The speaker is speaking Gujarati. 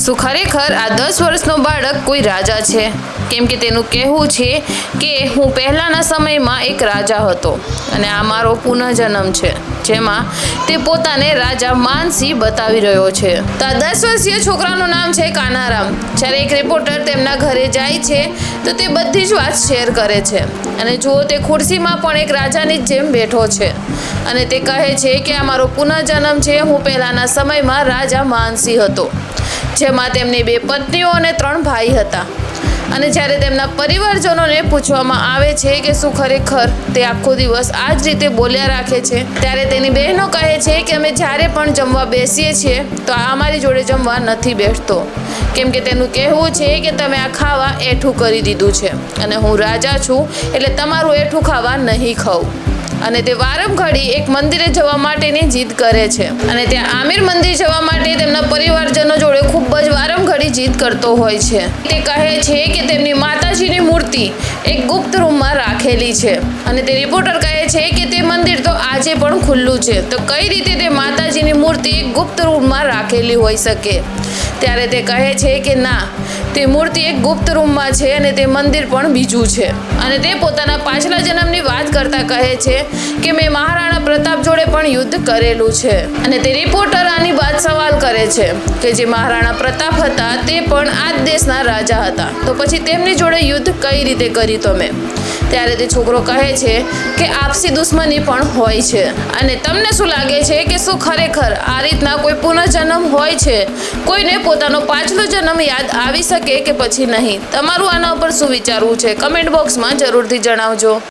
શું ખરેખર આ 10 વર્ષનો બાળક કોઈ રાજા છે? કેમ કે તેનું કહેવું છે કે હું પહેલાંના સમયમાં એક રાજા હતો અને આ મારો પુનઃજન્મ છે, જેમાં તે પોતાને રાજા માનસિંહ બતાવી રહ્યો છે. તો આ 10 વર્ષીય છોકરાનું નામ છે કાનારામ. જ્યારે એક રિપોર્ટર તેમના ઘરે જાય છે તો તે બધી જ વાત શેર કરે છે અને જુઓ, તે ખુરશીમાં પણ એક રાજાની જેમ બેઠો છે અને તે કહે છે કે આ મારો પુનઃજન્મ છે. હું પહેલાંના સમયમાં રાજા માનસિંહ હતો, જેમાં તેમની 2 પત્નીઓ અને 3 ભાઈ હતા. અને જ્યારે તેમના પરિવારજનોને પૂછવામાં આવે છે કે શું ખરેખર તે આખો દિવસ આ જ રીતે બોલ્યા રાખે છે, ત્યારે તેની બહેનો કહે છે કે અમે જ્યારે પણ જમવા બેસીએ છીએ તો આ અમારી જોડે જમવા નથી બેસતો, કેમ કે તેનું કહેવું છે કે તમે આ ખાવા એઠું કરી દીધું છે અને હું રાજા છું એટલે તમારું એઠું ખાવા નહીં ખાઉં. અને તે વારંઘડી એક મંદિરે જવા માટેની જીદ કરે છે અને ત્યાં આમિર મંદિર જવા માટે તેમના પરિવારજનો જોડે ખૂબ જ વારંઘડી જીદ કરતો હોય છે. તે કહે છે કે તેમની માતાજીની મૂર્તિ એક ગુપ્ત રૂમમાં રાખેલી છે અને તે રિપોર્ટર કહે છે કે તે મંદિર તો આજે પણ ખુલ્લું છે, તો કઈ રીતે તે માતાજીની મૂર્તિ એક ગુપ્ત રૂમમાં રાખેલી હોઈ શકે? ત્યારે તે કહે છે કે ના, તે મૂર્તિ એક ગુપ્ત રૂમમાં છે અને તે મંદિર પણ બીજું છે. અને તે પોતાના પાછલા જન્મની વાત કરતા કહે છે કે મેં મહારાણા પ્રતાપ જોડે પણ યુદ્ધ કરેલું છે. અને તે રિપોર્ટર આની બાદ સવાલ કરે છે કે જે મહારાણા પ્રતાપ હતા તે પણ આ જ દેશના રાજા હતા, તો પછી તેમની જોડે યુદ્ધ કઈ રીતે કર્યું તમે? ત્યારે તે છોકરો કહે છે કે આપસી દુશ્મની પણ હોય છે. અને તમને શું લાગે છે કે શું ખરેખર આ રીતના કોઈ પુનઃજન્મ હોય છે? કોઈને પોતાનો પાછલો જન્મ યાદ આવી શકે કે પછી નહીં? તમારું આના ઉપર શું વિચારવું છે? કમેન્ટ બોક્સમાં જરૂરથી જણાવજો.